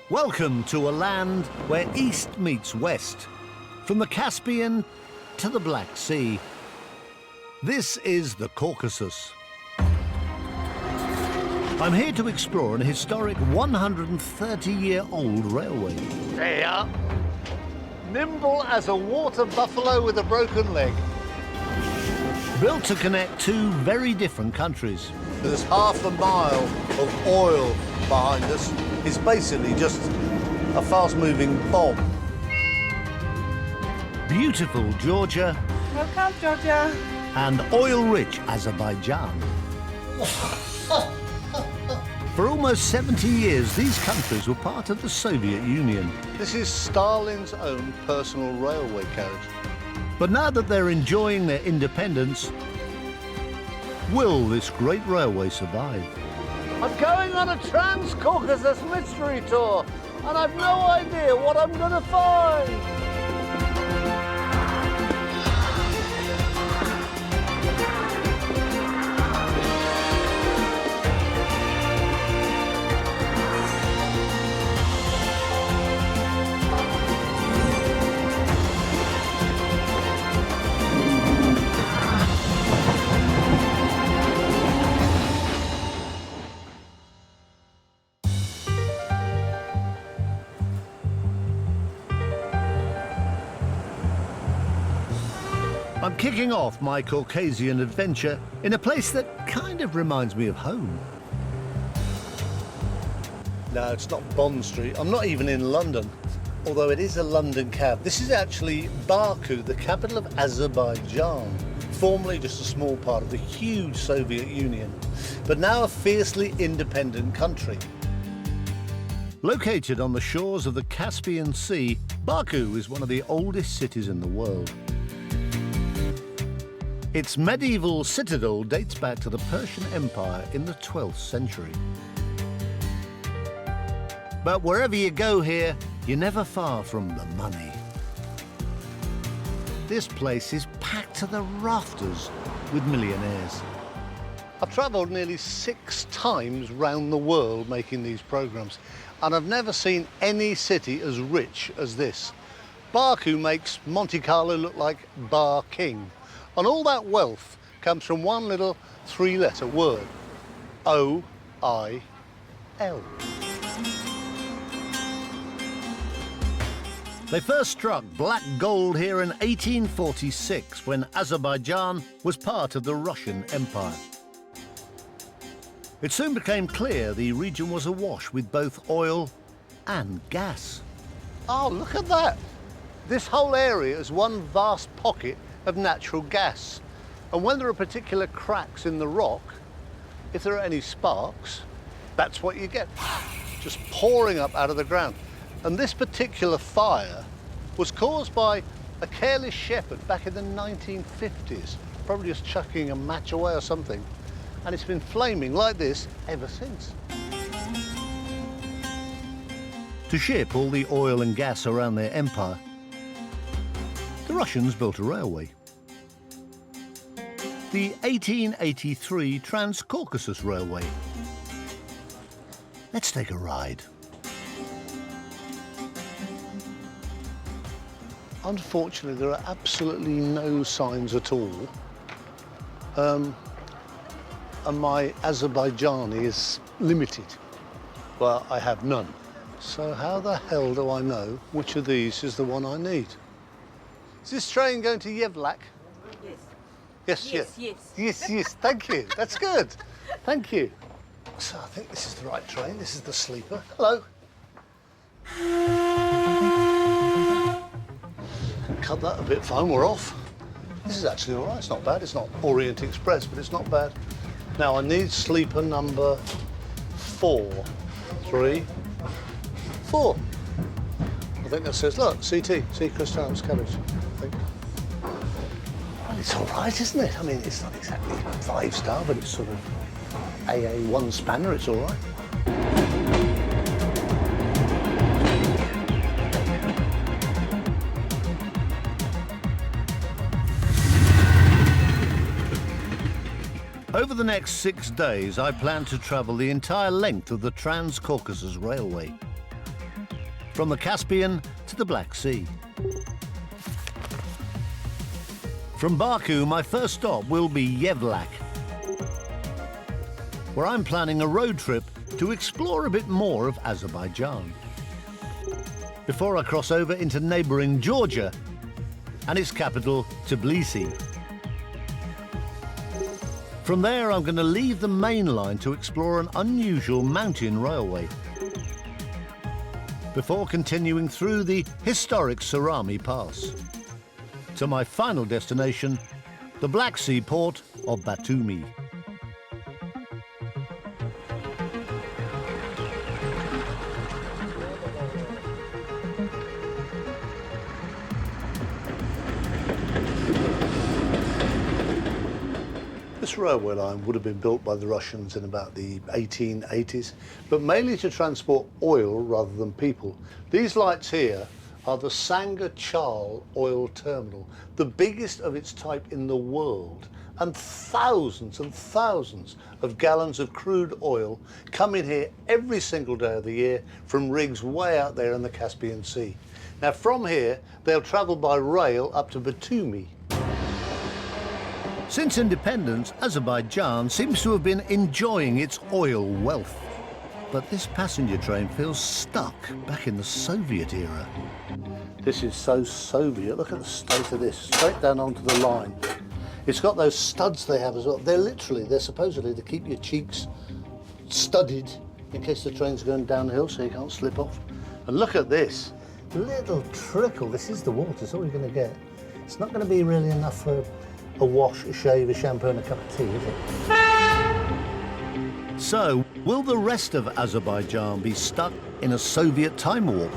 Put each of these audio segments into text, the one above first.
Welcome to a land where east meets west, from the Caspian to the Black Sea. This is the Caucasus. I'm here to explore an historic 130-year-old railway. There you are. Nimble as a water buffalo with a broken leg. Built to connect two very different countries. There's half a mile of oil behind us. It's basically just a fast-moving bomb. Beautiful Georgia. Welcome, Georgia. And oil-rich Azerbaijan. For almost 70 years, these countries were part of the Soviet Union. This is Stalin's own personal railway carriage. But now that they're enjoying their independence, will this great railway survive? I'm going on a Transcaucasus mystery tour, and I've no idea what I'm going to find. I'm kicking off my Caucasian adventure in a place that kind of reminds me of home. No, it's not Bond Street. I'm not even in London, although it is a London cab. This is actually Baku, the capital of Azerbaijan, formerly just a small part of the huge Soviet Union, but now a fiercely independent country. Located on the shores of the Caspian Sea, Baku is one of the oldest cities in the world. Its medieval citadel dates back to the Persian Empire in the 12th century. But wherever you go here, you're never far from the money. This place is packed to the rafters with millionaires. I've travelled nearly 6 times round the world making these programmes, and I've never seen any city as rich as this. Baku makes Monte Carlo look like Bar King. And all that wealth comes from one little 3-letter word, O-I-L. They first struck black gold here in 1846 when Azerbaijan was part of the Russian Empire. It soon became clear the region was awash with both oil and gas. Oh, look at that. This whole area is one vast pocket of natural gas. And when there are particular cracks in the rock, if there are any sparks, that's what you get, just pouring up out of the ground. And this particular fire was caused by a careless shepherd back in the 1950s, probably just chucking a match away or something. And it's been flaming like this ever since. To ship all the oil and gas around their empire, the Russians built a railway. The 1883 Transcaucasus Railway. Let's take a ride. Unfortunately, there are absolutely no signs at all. And my Azerbaijani is limited. Well, I have none. So how the hell do I know which of these is the one I need? Is this train going to Yevlak? Yes. Yes. Thank you. That's good. Thank you. So I think this is the right train. This is the sleeper. Hello. Cut that a bit fine. We're off. This is actually all right. It's not bad. It's not Orient Express, but it's not bad. Now I need sleeper number 4. 3, 4. I think that says, look, CT. See Chris Tarrant's Carriage. I think. Well, it's all right, isn't it? I mean, it's not exactly 5-star, but it's sort of AA1 spanner. It's all right. Over the next 6 days, I plan to travel the entire length of the Transcaucasus Railway. from the Caspian to the Black Sea. From Baku, my first stop will be Yevlak, where I'm planning a road trip to explore a bit more of Azerbaijan, before I cross over into neighbouring Georgia and its capital, Tbilisi. From there, I'm going to leave the main line to explore an unusual mountain railway, before continuing through the historic Surami Pass to my final destination, the Black Sea port of Batumi. This railway line would have been built by the Russians in about the 1880s, but mainly to transport oil rather than people. These lights here are the Sanga-Chal oil terminal, the biggest of its type in the world, and thousands of gallons of crude oil come in here every single day of the year from rigs way out there in the Caspian Sea. Now from here, they'll travel by rail up to Batumi. Since independence, Azerbaijan seems to have been enjoying its oil wealth. But this passenger train feels stuck back in the Soviet era. This is so Soviet. Look at the state of this, straight down onto the line. It's got those studs they have as well. They're supposedly to keep your cheeks studded in case the train's going downhill so you can't slip off. And look at this, little trickle. This is the water, that's all you're going to get. It's not going to be really enough for a wash, a shave, a shampoo and a cup of tea, is it? So, will the rest of Azerbaijan be stuck in a Soviet time warp?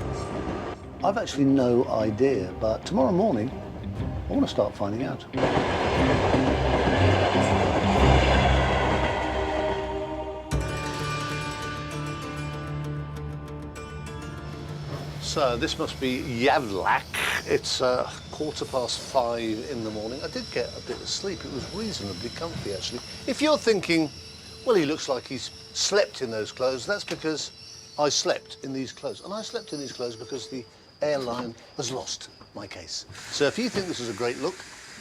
I've actually no idea, but tomorrow morning, I want to start finding out. So this must be Yevlak. It's 5:15 in the morning. I did get a bit of sleep. It was reasonably comfy, actually. If you're thinking, well, he looks like he's slept in those clothes, that's because I slept in these clothes. And I slept in these clothes because the airline has lost my case. So if you think this is a great look,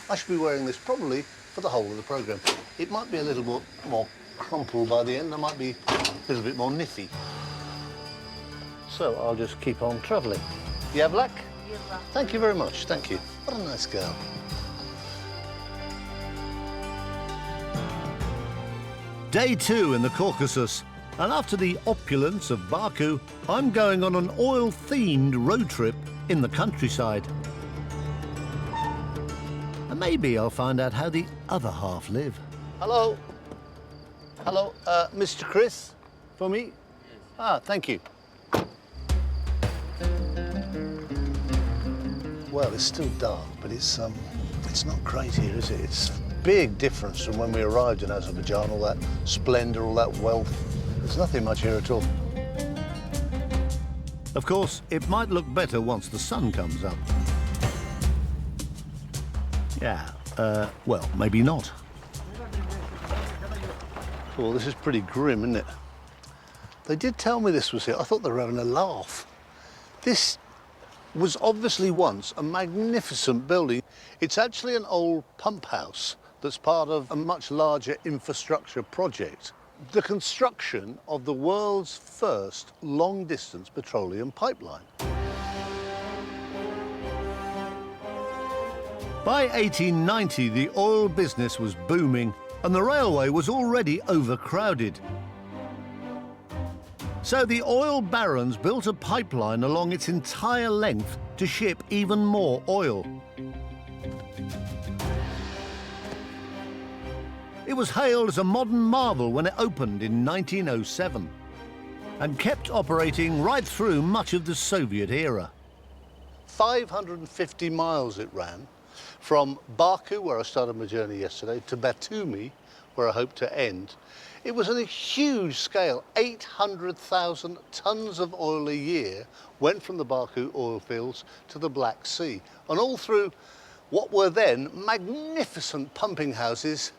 I should be wearing this probably for the whole of the programme. It might be a little bit more crumpled by the end. I might be a little bit more niffy. So I'll just keep on travelling. Yevlak? Thank you very much, thank you. What a nice girl. Day 2 in the Caucasus, and after the opulence of Baku, I'm going on an oil-themed road trip in the countryside. And maybe I'll find out how the other half live. Hello. Hello, Mr. Chris, for me? Yes. Ah, thank you. Well, it's still dark, but it's not great here, is it? It's a big difference from when we arrived in Azerbaijan, all that splendour, all that wealth. There's nothing much here at all. Of course, it might look better once the sun comes up. Yeah, well, maybe not. Well, this is pretty grim, isn't it? They did tell me this was here. I thought they were having a laugh. This was obviously once a magnificent building. It's actually an old pump house that's part of a much larger infrastructure project. The construction of the world's first long-distance petroleum pipeline. By 1890, the oil business was booming and the railway was already overcrowded. So the oil barons built a pipeline along its entire length to ship even more oil. It was hailed as a modern marvel when it opened in 1907 and kept operating right through much of the Soviet era. 550 miles it ran, from Baku, where I started my journey yesterday, to Batumi, where I hope to end. It was on a huge scale. 800,000 tons of oil a year went from the Baku oil fields to the Black Sea, and all through what were then magnificent pumping houses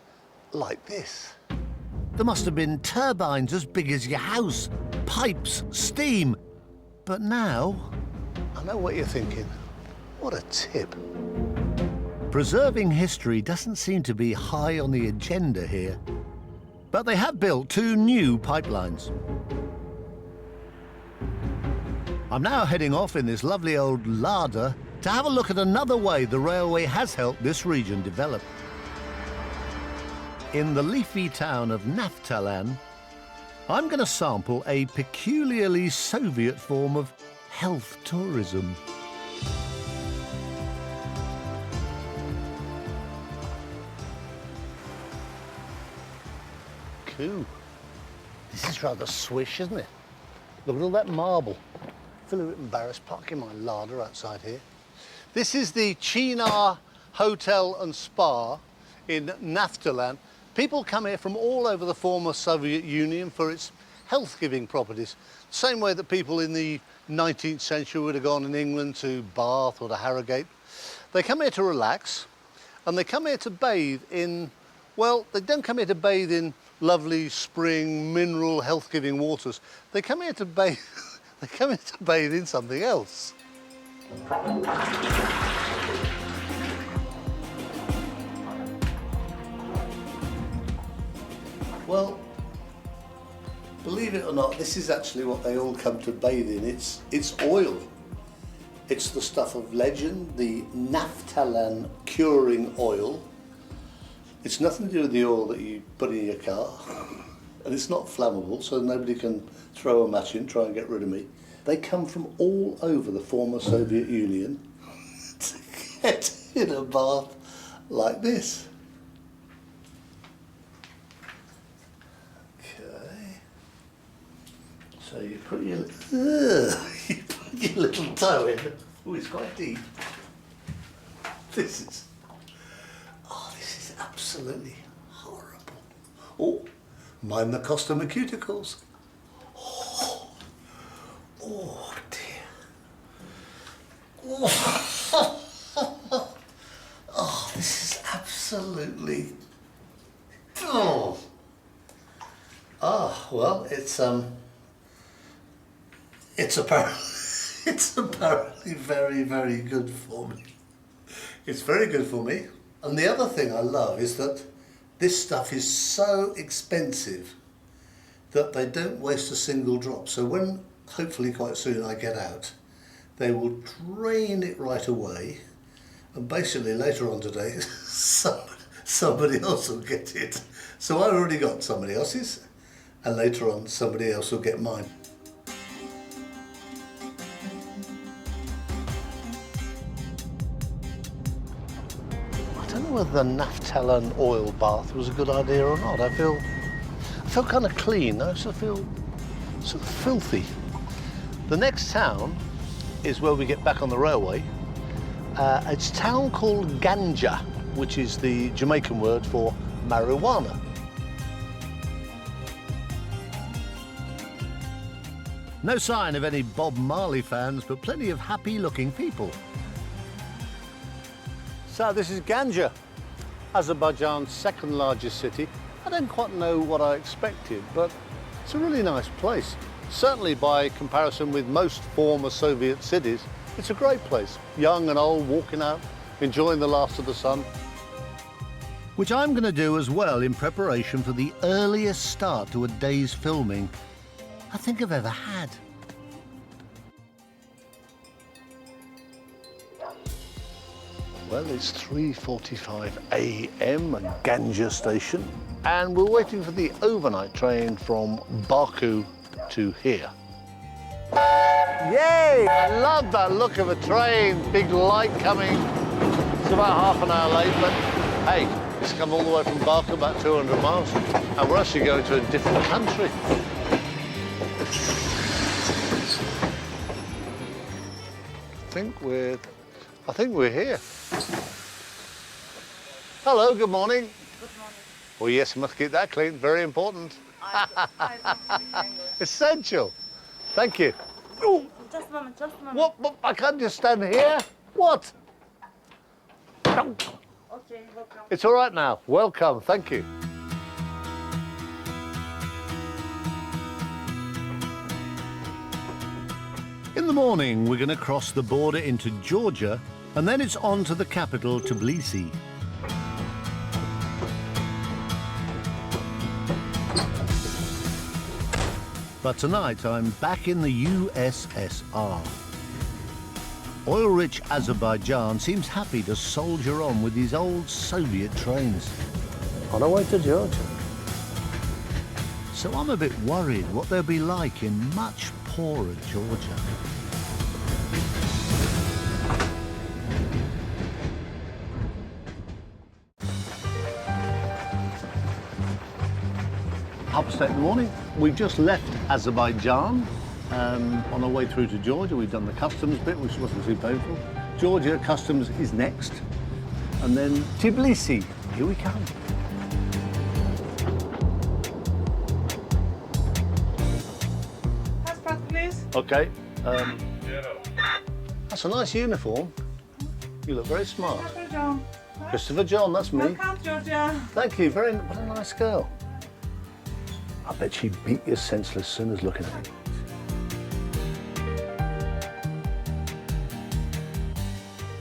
like this. There must have been turbines as big as your house, pipes, steam. But now, I know what you're thinking. What a tip. Preserving history doesn't seem to be high on the agenda here. But they have built 2 new pipelines. I'm now heading off in this lovely old Lada to have a look at another way the railway has helped this region develop. In the leafy town of Naftalan, I'm going to sample a peculiarly Soviet form of health tourism. Cool. This is rather swish, isn't it? Look at all that marble. I feel a bit embarrassed parking my Lada outside here. This is the Chinar Hotel and Spa in Naftalan. People come here from all over the former Soviet Union for its health-giving properties. Same way that people in the 19th century would have gone in England to Bath or to Harrogate. They come here to relax, and they come here to bathe in, well, they don't come here to bathe in lovely spring, mineral, health-giving waters. They come here to bathe, they come here to bathe in something else. Well, believe it or not, this is actually what they all come to bathe in. It's oil. It's the stuff of legend, the Naftalan curing oil. It's nothing to do with the oil that you put in your car. And it's not flammable, so nobody can throw a match in, try and get rid of me. They come from all over the former Soviet Union to get in a bath like this. So you put your little toe in. Oh, it's quite deep. This is absolutely horrible. Oh, mind the cost of my cuticles. Oh dear. Oh, this is absolutely. Oh. Ah, well, it's apparently very, very good for me. It's very good for me. And the other thing I love is that this stuff is so expensive that they don't waste a single drop. So when, hopefully quite soon, I get out, they will drain it right away. And basically later on today, somebody else will get it. So I've already got somebody else's, and later on somebody else will get mine. I don't know whether the Naftalan oil bath was a good idea or not. I feel kind of clean. I also feel sort of filthy. The next town is where we get back on the railway. It's a town called Ganja, which is the Jamaican word for marijuana. No sign of any Bob Marley fans, but plenty of happy-looking people. So this is Ganja, Azerbaijan's second largest city. I don't quite know what I expected, but it's a really nice place. Certainly by comparison with most former Soviet cities, it's a great place. Young and old, walking out, enjoying the last of the sun. Which I'm going to do as well in preparation for the earliest start to a day's filming I think I've ever had. Well, it's 3:45 a.m. at Ganja station, and we're waiting for the overnight train from Baku to here. Yay! I love that look of a train, big light coming. It's about half an hour late, but hey, it's come all the way from Baku, about 200 miles, and we're actually going to a different country. I think we're here. Hello, good morning. Good morning. Oh yes, you must keep that clean, very important. I don't speak English. Essential. Thank you. Oh, Just a moment, just a moment. what? I can't just stand here. What? Okay, welcome. It's all right now. Welcome, thank you. In the morning, we're going to cross the border into Georgia, and then it's on to the capital, Tbilisi. But tonight, I'm back in the USSR. Oil-rich Azerbaijan seems happy to soldier on with these old Soviet trains. On our way to Georgia. So I'm a bit worried what they'll be like in much poorer Georgia. Upstate in the morning. We've just left Azerbaijan on our way through to Georgia. We've done the customs bit, which wasn't too painful. Georgia customs is next. And then Tbilisi. Here we come. Passport, please. Okay. That's a nice uniform. You look very smart. Christopher John. Christopher John, that's me. Welcome, Georgia. Thank you. What a nice girl. I bet she'd beat you senseless as soon as looking at you.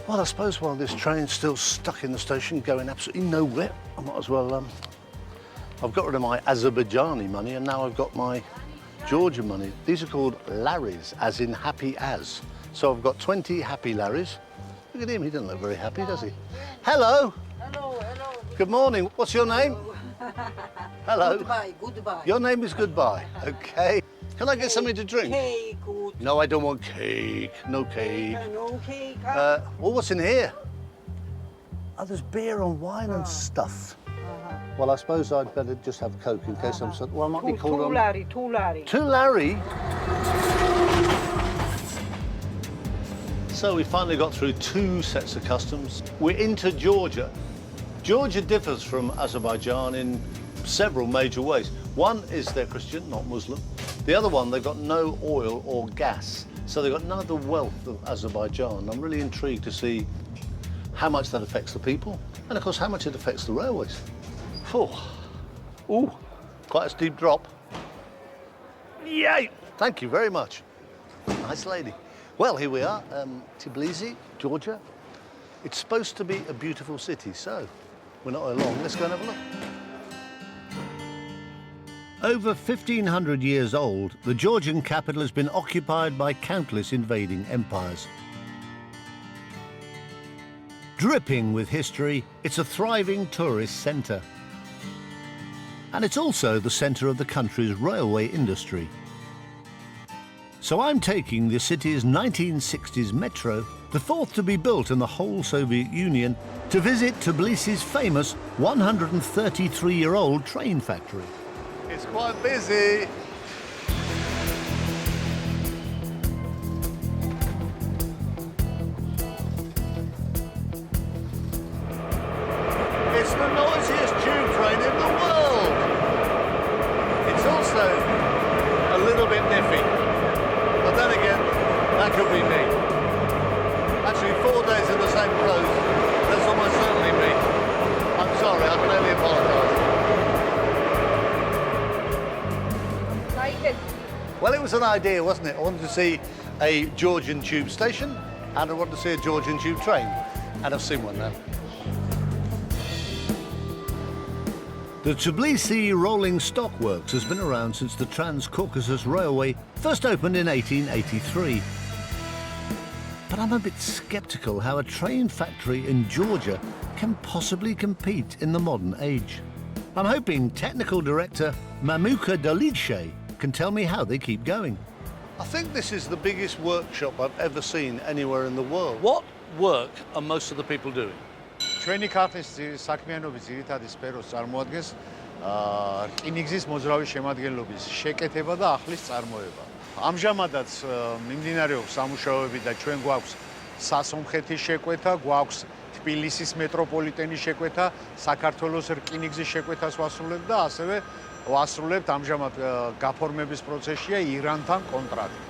Well, I suppose while this train's still stuck in the station, going absolutely nowhere, I might as well, I've got rid of my Azerbaijani money and now I've got my Georgian money. These are called laris, as in happy as. So I've got 20 happy laris. Look at him, he doesn't look very happy, does he? Hello. Hello, hello. Good morning. What's your name? Hello. Goodbye, goodbye. Your name is Goodbye. Okay. Can I get something to drink? Cake, good. No, I don't want cake. No cake. No cake. Well, what's in here? Oh, there's beer and wine and stuff. Well, I suppose I'd better just have Coke in case I'm... Well, I might be called on... Two Larry. To Larry? So we finally got through 2 sets of customs. We're into Georgia. Georgia differs from Azerbaijan in several major ways. One is they're Christian, not Muslim. The other one, they've got no oil or gas. So they've got none of the wealth of Azerbaijan. I'm really intrigued to see how much that affects the people and, of course, how much it affects the railways. Ooh, quite a steep drop. Yay! Thank you very much. Nice lady. Well, here we are, Tbilisi, Georgia. It's supposed to be a beautiful city, so we're not along. Let's go and have a look. Over 1,500 years old, the Georgian capital has been occupied by countless invading empires. Dripping with history, it's a thriving tourist centre. And it's also the centre of the country's railway industry. So I'm taking the city's 1960s metro, the fourth to be built in the whole Soviet Union, to visit Tbilisi's famous 133-year-old train factory. It's quite busy. It's the noisiest tube train in the world. It's also a little bit nippy. But then again, that could be me. Actually, 4 days in the same clothes, that's almost certainly me. I'm sorry, I can only apologise. Well, it was an idea, wasn't it? I wanted to see a Georgian tube station and I wanted to see a Georgian tube train. And I've seen one now. The Tbilisi Rolling Stock Works has been around since the Transcaucasus Railway first opened in 1883. But I'm a bit sceptical how a train factory in Georgia can possibly compete in the modern age. I'm hoping technical director Mamuka Dolice can tell me how they keep going. I think this is the biggest workshop I've ever seen anywhere in the world. What work are most of the people doing? ჩვენი ქართლის საქმიანობის ძირითადი სფეროს წარმოადგენს რკინიგზის მოძრავი შემადგენლობის შეკეთება და ახლის წარმოება. ამჟამადაც მიმდინარეობს სამუშაოები და ჩვენ გვაქვს სასომხეთის შეკვეთა, გვაქვს თბილისის მეტროპოლიტენის შეკვეთა, საქართველოს რკინიგზის შეკვეთას ვასრულებთ და ასევე ვასრულებთ ამჟამად გაფორმების პროცესშია ირანთან კონტრაქტი.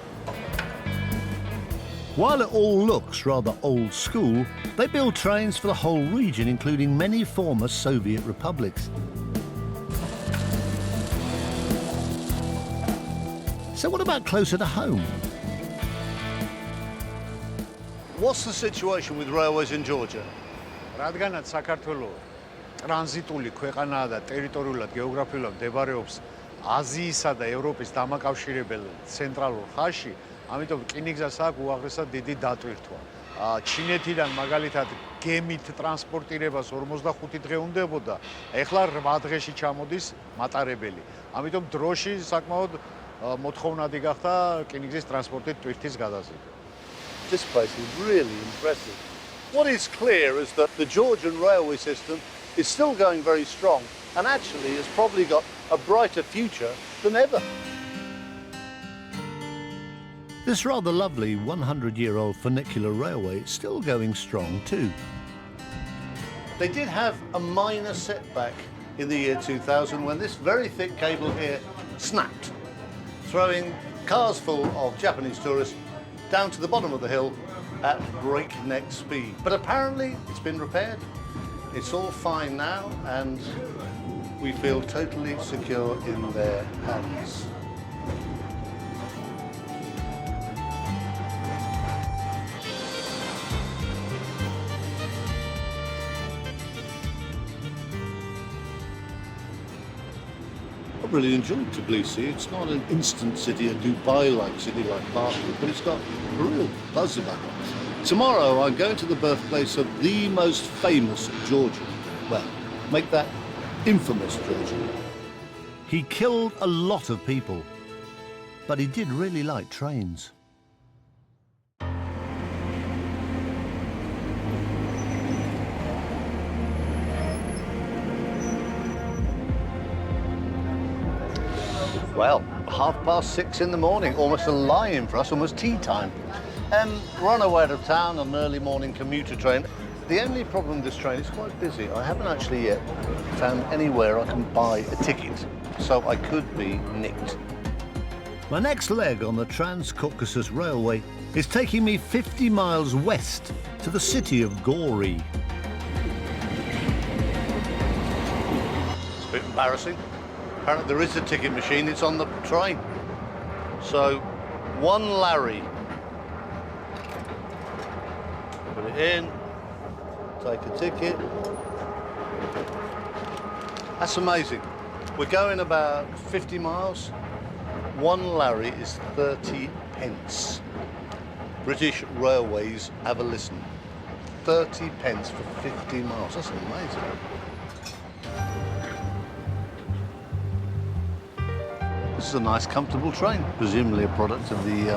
While it all looks rather old school, they build trains for the whole region, including many former Soviet republics. So what about closer to home? What's the situation with railways in Georgia? რადგანაც საქართველო ტრანზიტული ქვეყანაა და ტერიტორიულად გეოგრაფიულად მდებარეობს აზიისა და ევროპის დამაკავშირებელ ცენტრალურ ხაზში, ამიტომ რკინიგზას აქვს უაღრესად დიდი დატვირთვა. ჩინეთიდან მაგალითად გემით ტრანსპორტირებას 45 დღე უნდებოდა, ეხლა 8 დღეში ჩამოდის მატარებელი. ამიტომ დროში საკმაოდ მოთხოვნადი გახდა რკინიგზის ტრანსპორტით ტვირთის გადაზიდვა. This place is really impressive. What is clear is that the Georgian railway system is still going very strong and actually has probably got a brighter future than ever. This rather lovely 100-year-old funicular railway is still going strong too. They did have a minor setback in the year 2000 when this very thick cable here snapped, throwing cars full of Japanese tourists down to the bottom of the hill at breakneck speed. But apparently it's been repaired. It's all fine now and we feel totally secure in their hands. I really enjoyed Tbilisi. It's not an instant city, a Dubai-like city like Baku, but it's got a real buzz about it. Tomorrow I'm going to the birthplace of the most famous Georgian. Well, make that infamous Georgian. He killed a lot of people, but he did really like trains. Well, 6:30 in the morning, almost a lie-in for us, almost tea time. We're on our way out of town on an early morning commuter train. The only problem with this train is quite busy. I haven't actually yet found anywhere I can buy a ticket, so I could be nicked. My next leg on the Transcaucasus Railway is taking me 50 miles west to the city of Gory. It's a bit embarrassing. Apparently there is a ticket machine, it's on the train. So, 1 lari. Put it in, take a ticket. That's amazing. We're going about 50 miles. 1 lari is 30 pence. British Railways, have a listen. 30 pence for 50 miles, that's amazing. This is a nice, comfortable train, presumably a product of the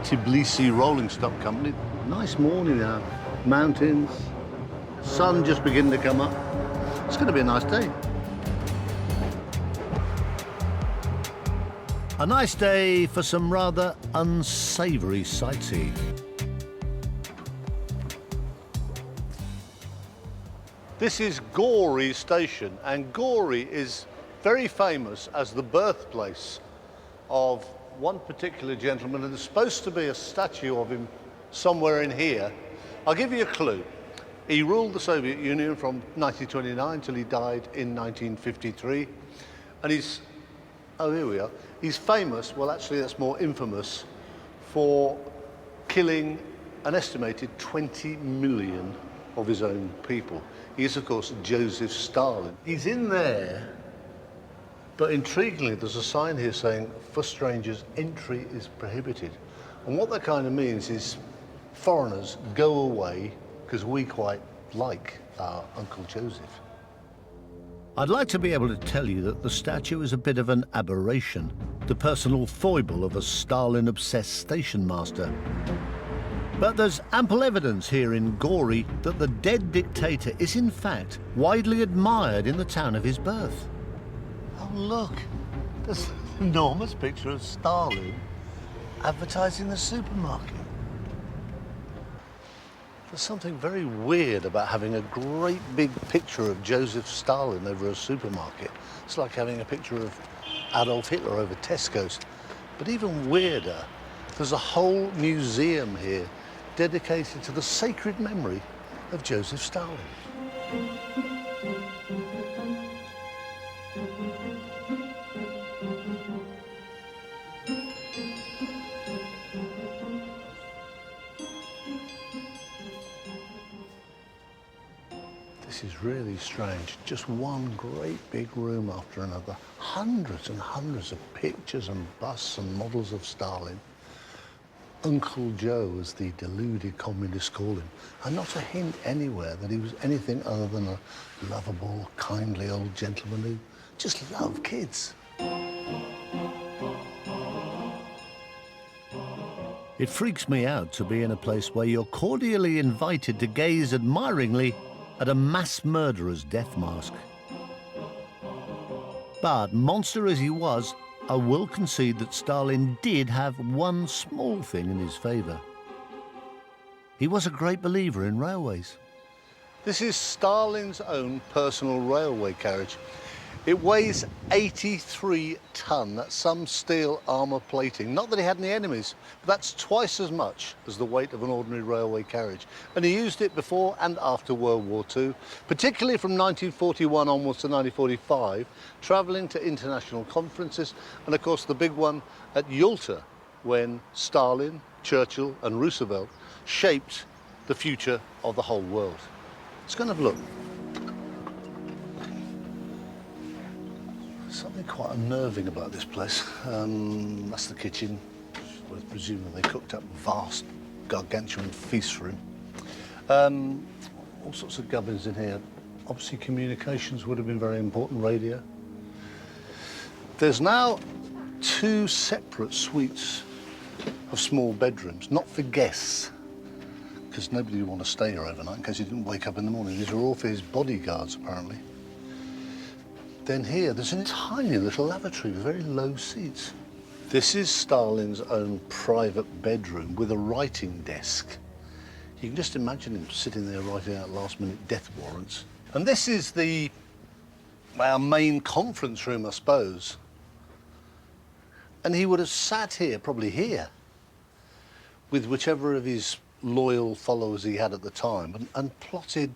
Tbilisi Rolling Stock Company. Nice morning now, mountains, sun just beginning to come up. It's going to be a nice day. A nice day for some rather unsavoury sightseeing. This is Gory station, and Gory is very famous as the birthplace of one particular gentleman, and there's supposed to be a statue of him somewhere in here. I'll give you a clue. He ruled the Soviet Union from 1929 till he died in 1953, and he's, oh here we are, he's famous, well actually that's more infamous, for killing an estimated 20 million of his own people. He is of course Joseph Stalin. He's in there. But intriguingly, there's a sign here saying, for strangers, entry is prohibited. And what that kind of means is foreigners go away because we quite like our Uncle Joseph. I'd like to be able to tell you that the statue is a bit of an aberration, the personal foible of a Stalin-obsessed station master. But there's ample evidence here in Gory that the dead dictator is in fact widely admired in the town of his birth. Oh look, there's an enormous picture of Stalin advertising the supermarket. There's something very weird about having a great big picture of Joseph Stalin over a supermarket. It's like having a picture of Adolf Hitler over Tesco's. But even weirder, there's a whole museum here dedicated to the sacred memory of Joseph Stalin. This is really strange. Just one great big room after another. Hundreds and hundreds of pictures and busts and models of Stalin. Uncle Joe, as the deluded communists call him, and not a hint anywhere that he was anything other than a lovable, kindly old gentleman who just loved kids. It freaks me out to be in a place where you're cordially invited to gaze admiringly at a mass murderer's death mask. But monster as he was, I will concede that Stalin did have one small thing in his favour. He was a great believer in railways. This is Stalin's own personal railway carriage. It weighs 83 ton. That's some steel armour plating. Not that he had any enemies, but that's twice as much as the weight of an ordinary railway carriage. And he used it before and after World War II, particularly from 1941 onwards to 1945, travelling to international conferences, and of course the big one at Yalta, when Stalin, Churchill and Roosevelt shaped the future of the whole world. Let's go and have a look. Something quite unnerving about this place. That's the kitchen. I presume they cooked up vast, gargantuan feasts for him. All sorts of gubbins in here. Obviously communications would have been very important, radio. There's now 2 separate suites of small bedrooms, not for guests, because nobody would want to stay here overnight in case he didn't wake up in the morning. These are all for his bodyguards, apparently. Then here, there's a tiny little lavatory with very low seats. This is Stalin's own private bedroom with a writing desk. You can just imagine him sitting there writing out last-minute death warrants. And this is our main conference room, I suppose. And he would have sat here, probably here, with whichever of his loyal followers he had at the time and plotted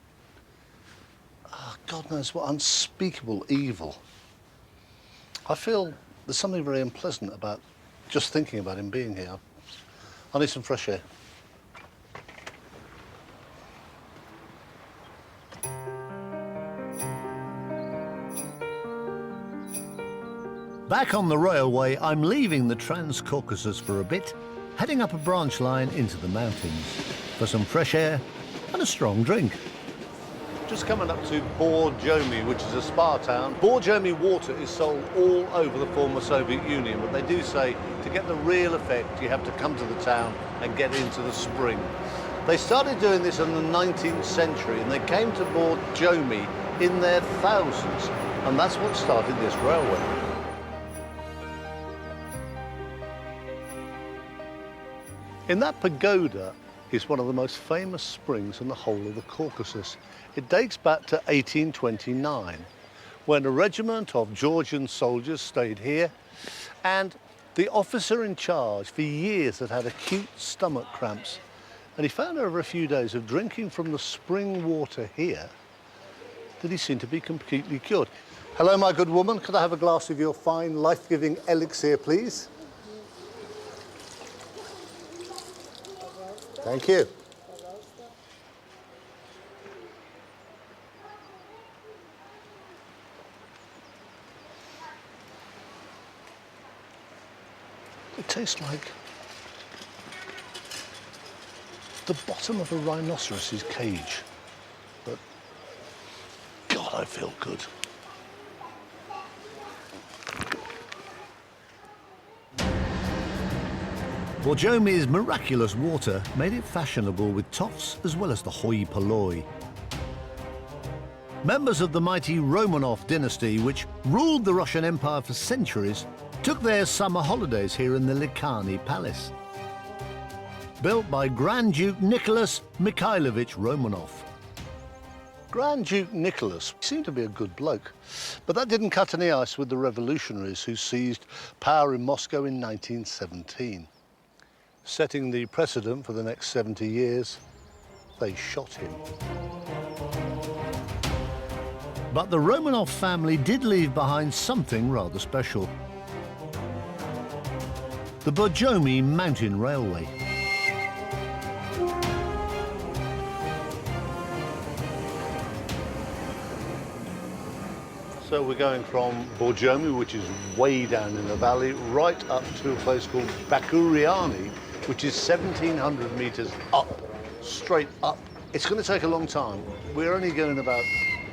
God knows what unspeakable evil. I feel there's something very unpleasant about just thinking about him being here. I need some fresh air. Back on the railway, I'm leaving the Transcaucasus for a bit, heading up a branch line into the mountains for some fresh air and a strong drink. Just coming up to Borjomi, which is a spa town. Borjomi water is sold all over the former Soviet Union, but they do say to get the real effect, you have to come to the town and get into the spring. They started doing this in the 19th century, and they came to Borjomi in their thousands, and that's what started this railway. In that pagoda is one of the most famous springs in the whole of the Caucasus. It dates back to 1829, when a regiment of Georgian soldiers stayed here, and the officer in charge for years had had acute stomach cramps, and he found over a few days of drinking from the spring water here that he seemed to be completely cured. Hello, my good woman. Could I have a glass of your fine, life-giving elixir, please? Thank you. It tastes like the bottom of a rhinoceros's cage, but God, I feel good. Borjomi's miraculous water made it fashionable with toffs as well as the hoi polloi. Members of the mighty Romanov Dynasty, which ruled the Russian Empire for centuries, took their summer holidays here in the Likhany Palace. Built by Grand Duke Nicholas Mikhailovich Romanov. Grand Duke Nicholas seemed to be a good bloke, but that didn't cut any ice with the revolutionaries who seized power in Moscow in 1917. Setting the precedent for the next 70 years, they shot him. But the Romanov family did leave behind something rather special. The Borjomi Mountain Railway. So we're going from Borjomi, which is way down in the valley, right up to a place called Bakuriani, which is 1,700 meters up, straight up. It's going to take a long time. We're only going about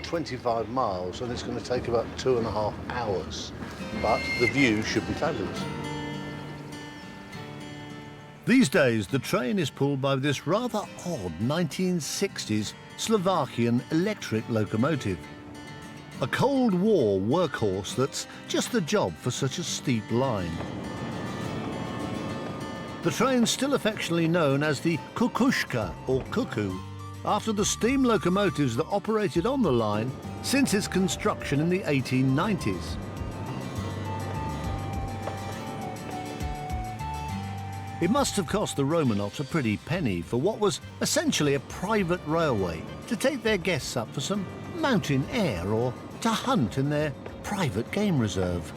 25 miles, and it's going to take about 2.5 hours. But the view should be fabulous. These days, the train is pulled by this rather odd 1960s Slovakian electric locomotive. A Cold War workhorse that's just the job for such a steep line. The train's still affectionately known as the Kukushka, or Cuckoo, after the steam locomotives that operated on the line since its construction in the 1890s. It must have cost the Romanovs a pretty penny for what was essentially a private railway to take their guests up for some mountain air or to hunt in their private game reserve.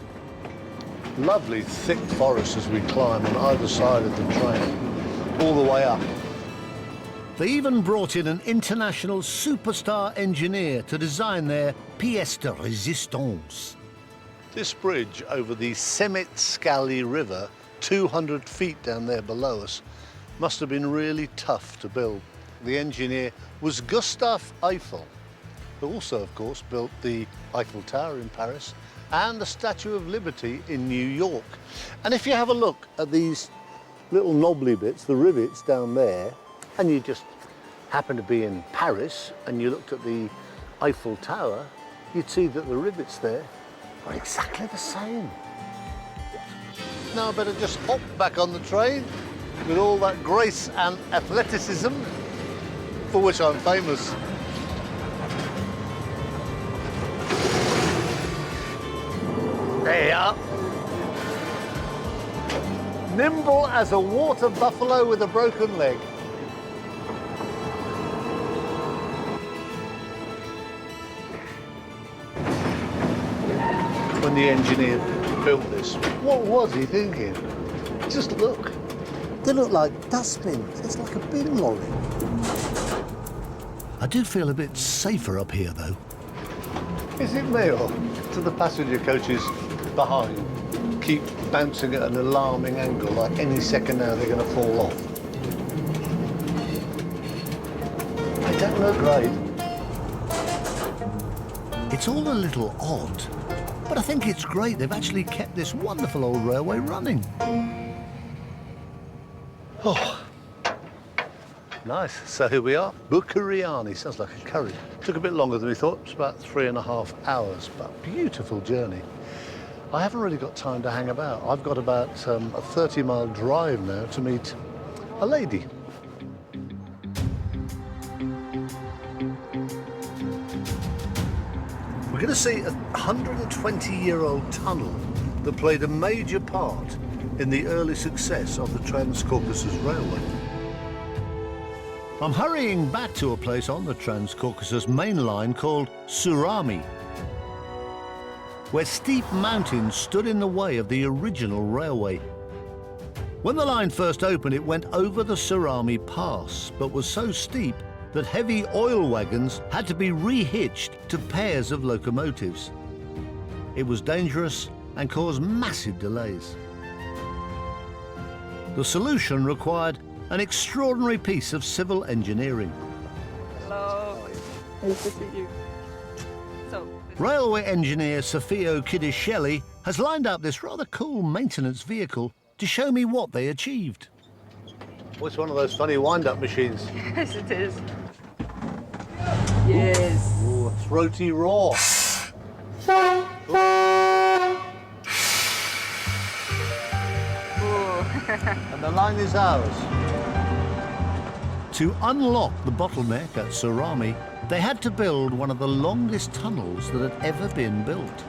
Lovely thick forest as we climb on either side of the train, all the way up. They even brought in an international superstar engineer to design their pièce de résistance. This bridge over the Semitskali River, 200 feet down there below us, must have been really tough to build. The engineer was Gustave Eiffel, who also, of course, built the Eiffel Tower in Paris and the Statue of Liberty in New York. And if you have a look at these little knobbly bits, the rivets down there, and you just happen to be in Paris and you looked at the Eiffel Tower, you'd see that the rivets there are exactly the same. Now I better just hop back on the train with all that grace and athleticism for which I'm famous. There you are. Nimble as a water buffalo with a broken leg. When the engineer built this, what was he thinking? Just look. They look like dustbins. It's like a bin lorry. I do feel a bit safer up here, though. Is it me or do the passenger coaches behind keep bouncing at an alarming angle, like any second now they're going to fall off? They don't look great. It's all a little odd, but I think it's great they've actually kept this wonderful old railway running. Oh, nice. So here we are. Bakuriani. Sounds like a curry. Took a bit longer than we thought. It's about 3.5 hours, but beautiful journey. I haven't really got time to hang about. I've got about a 30-mile drive now to meet a lady. We're going to see a 120-year-old tunnel that played a major part in the early success of the Transcaucasus Railway. I'm hurrying back to a place on the Transcaucasus main line called Surami, where steep mountains stood in the way of the original railway. When the line first opened, it went over the Surami Pass, but was so steep that heavy oil wagons had to be re-hitched to pairs of locomotives. It was dangerous and caused massive delays. The solution required an extraordinary piece of civil engineering. Hello. Nice to see you. So, Railway engineer Sofio Kidishelli has lined up this rather cool maintenance vehicle to show me what they achieved. Well, it's one of those funny wind-up machines. yes, it is. Yes. Ooh, a throaty roar. And the line is ours. To unlock the bottleneck at Surami, they had to build one of the longest tunnels that had ever been built.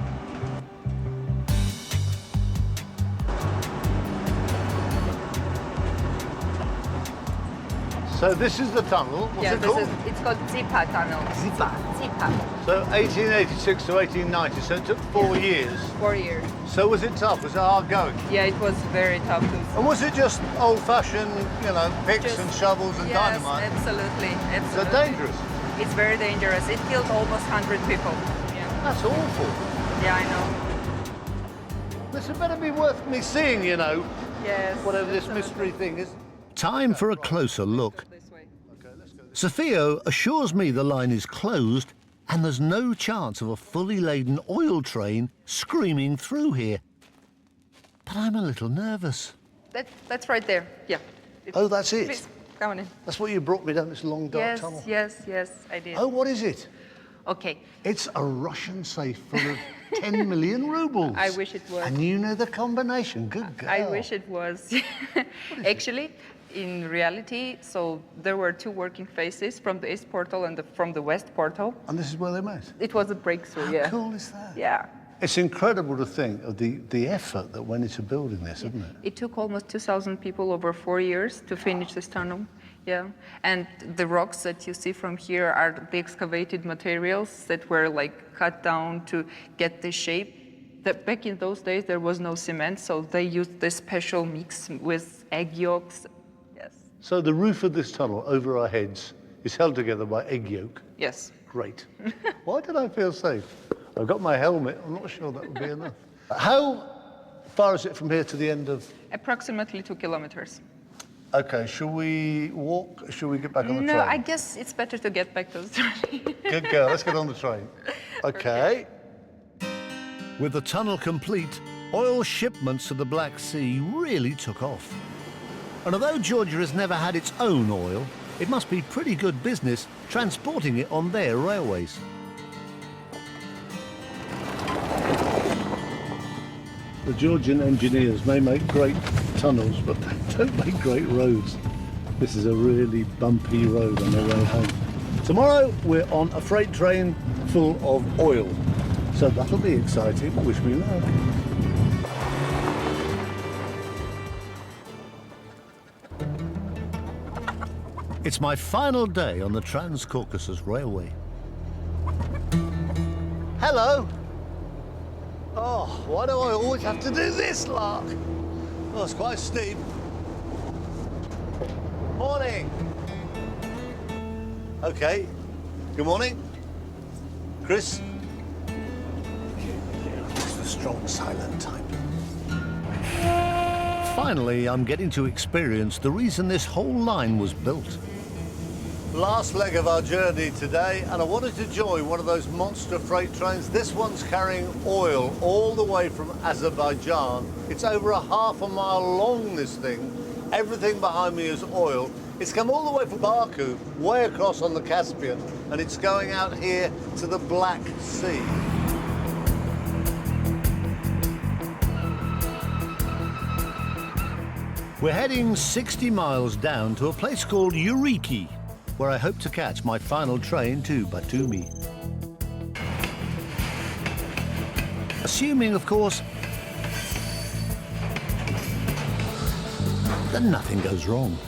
So this is the tunnel. What's it called? It's called Zipa Tunnel. Zipa. Zipa. So 1886 to 1890, so it took 4 years. 4 years. So was it tough? Was it hard going? Yeah, it was very tough to. And was it just old-fashioned, you know, picks and shovels and yes, dynamite? absolutely. So dangerous. It's very dangerous. It killed almost 100 people. Yeah. That's awful. Yeah, I know. This had better be worth me seeing, you know, Yes. whatever this absolutely. mystery thing is. Time for a closer look. This way. Sofio assures me the line is closed and there's no chance of a fully laden oil train screaming through here. But I'm a little nervous. That's right there. Yeah. Oh, that's it? Please, come on in. That's what you brought me down this long, dark Yes, tunnel? yes, I did. Oh, what is it? Okay. It's a Russian safe full of 10 million rubles. I wish it was. And you know the combination. Good girl. I wish it was. Actually, in reality, so there were two working faces from the east portal and from the west portal. And this is where they met? It was a breakthrough, How yeah. cool is that? Yeah. It's incredible to think of the effort that went into building this, isn't it? It took almost 2,000 people over 4 years to finish this tunnel. Yeah, and the rocks that you see from here are the excavated materials that were like cut down to get the shape. Back in those days, there was no cement, so they used this special mix with egg yolks. Yes. So the roof of this tunnel over our heads is held together by egg yolk. Yes. Great. Why did I feel safe? I've got my helmet. I'm not sure that would be enough. How far is it from here to the end of... Approximately 2 kilometers. Okay, shall we walk? Shall we get back on the No, train? I guess it's better to get back to the train. Good girl, let's get on the train. Okay. With the tunnel complete, oil shipments to the Black Sea really took off. And although Georgia has never had its own oil, it must be pretty good business transporting it on their railways. The Georgian engineers may make great tunnels, but they don't make great roads. This is a really bumpy road on the way home. Tomorrow, we're on a freight train full of oil. So that'll be exciting. Wish me luck. It's my final day on the Transcaucasus Railway. Hello. Oh, why do I always have to do this, lark? Oh, it's quite steep. Morning. Okay. Good morning. Chris? It's the strong, silent type. Finally, I'm getting to experience the reason this whole line was built. Last leg of our journey today, and I wanted to join one of those monster freight trains. This one's carrying oil all the way from Azerbaijan. It's over a half a mile long, this thing. Everything behind me is oil. It's come all the way from Baku, way across on the Caspian, and it's going out here to the Black Sea. We're heading 60 miles down to a place called Uriki, where I hope to catch my final train to Batumi. Assuming, of course, that nothing goes wrong.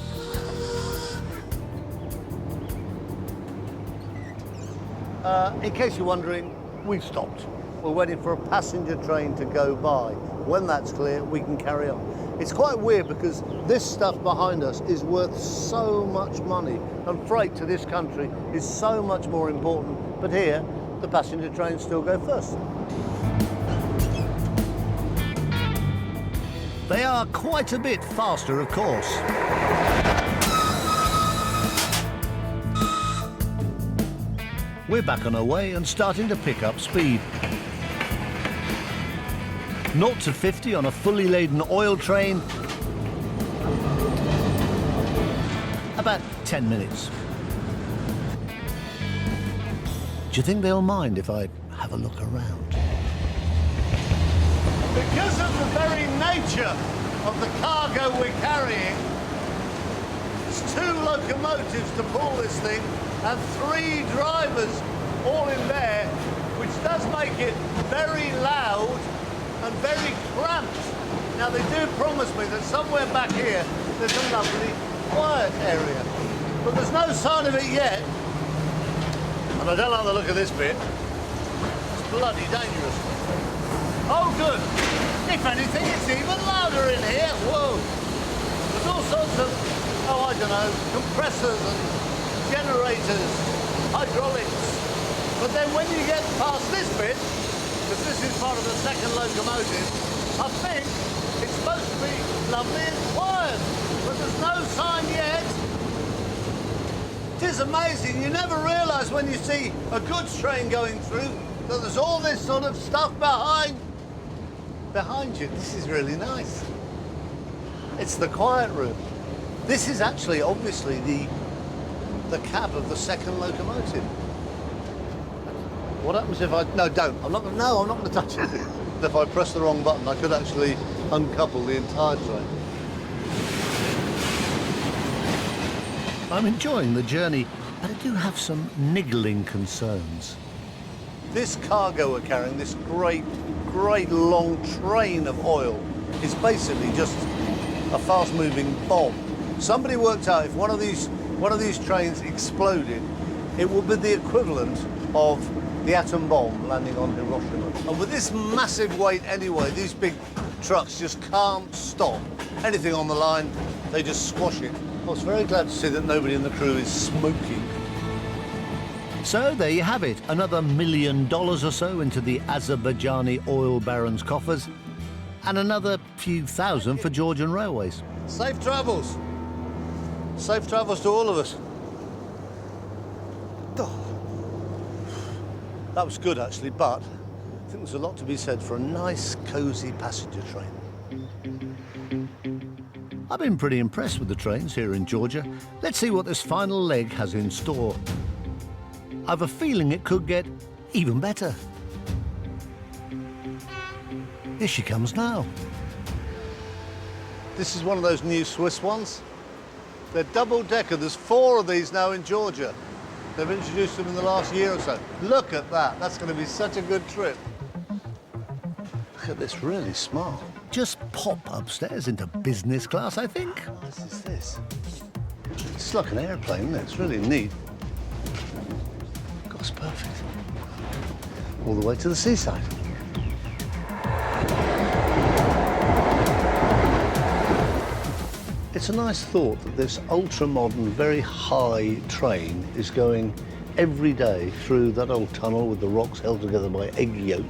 In case you're wondering, we've stopped. We're waiting for a passenger train to go by. When that's clear, we can carry on. It's quite weird because this stuff behind us is worth so much money, and freight to this country is so much more important. But here, the passenger trains still go first. They are quite a bit faster, of course. We're back on our way and starting to pick up speed. 0 to 50 on a fully laden oil train. About 10 minutes. Do you think they'll mind if I have a look around? Because of the very nature of the cargo we're carrying, it's 2 locomotives to pull this thing and 3 drivers all in there, which does make it very loud and very cramped. Now, they do promise me that somewhere back here there's a lovely quiet area, but there's no sign of it yet. And I don't like the look of this bit. It's bloody dangerous. Oh, good. If anything, it's even louder in here. Whoa. There's all sorts of, oh, I don't know, compressors and generators, hydraulics. But then when you get past this bit, because this is part of the second locomotive. I think it's supposed to be lovely and quiet, but there's no sign yet. It is amazing. You never realise when you see a goods train going through that there's all this sort of stuff behind you. This is really nice. It's the quiet room. This is actually obviously the cab of the second locomotive. What happens if I... No, don't. I'm not going to touch it. If I press the wrong button, I could actually uncouple the entire train. I'm enjoying the journey, but I do have some niggling concerns. This cargo we're carrying, this great long train of oil, is basically just a fast-moving bomb. Somebody worked out if one of these trains exploded, it would be the equivalent of the atom bomb landing on Hiroshima. And with this massive weight anyway, these big trucks just can't stop anything on the line. They just squash it. I was very glad to see that nobody in the crew is smoking. So there you have it, another $1 million or so into the Azerbaijani oil barons' coffers, and another few thousand for Georgian railways. Safe travels. Safe travels to all of us. That was good, actually, but I think there's a lot to be said for a nice, cosy passenger train. I've been pretty impressed with the trains here in Georgia. Let's see what this final leg has in store. I've a feeling it could get even better. Here she comes now. This is one of those new Swiss ones. They're double-decker. There's 4 of these now in Georgia. They've introduced them in the last year or so. Look at that. That's going to be such a good trip. Look at this, really smart. Just pop upstairs into business class, I think. How nice is this? It's like an airplane, isn't it? It's really neat. God, it's perfect. All the way to the seaside. It's a nice thought that this ultra-modern, very high train is going every day through that old tunnel with the rocks held together by egg yolk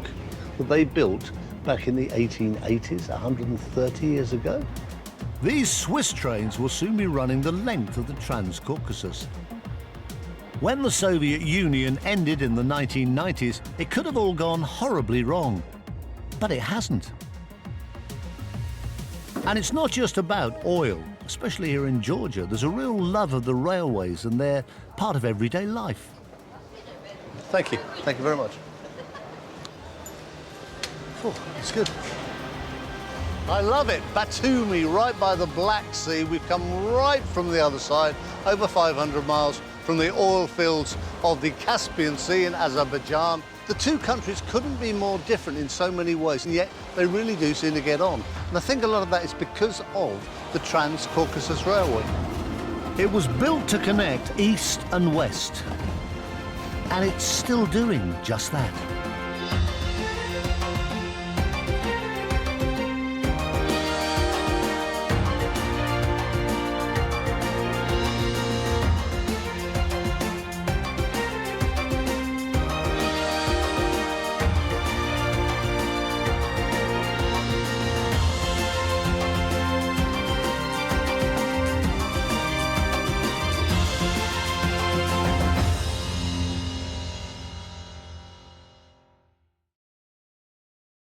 that they built back in the 1880s, 130 years ago. These Swiss trains will soon be running the length of the Transcaucasus. When the Soviet Union ended in the 1990s, it could have all gone horribly wrong, but it hasn't. And it's not just about oil, especially here in Georgia. There's a real love of the railways, and they're part of everyday life. Thank you. Thank you very much. Oh, it's good. I love it. Batumi, right by the Black Sea. We've come right from the other side, over 500 miles from the oil fields of the Caspian Sea in Azerbaijan. The two countries couldn't be more different in so many ways, and yet they really do seem to get on. And I think a lot of that is because of the Transcaucasus Railway. It was built to connect east and west, and it's still doing just that.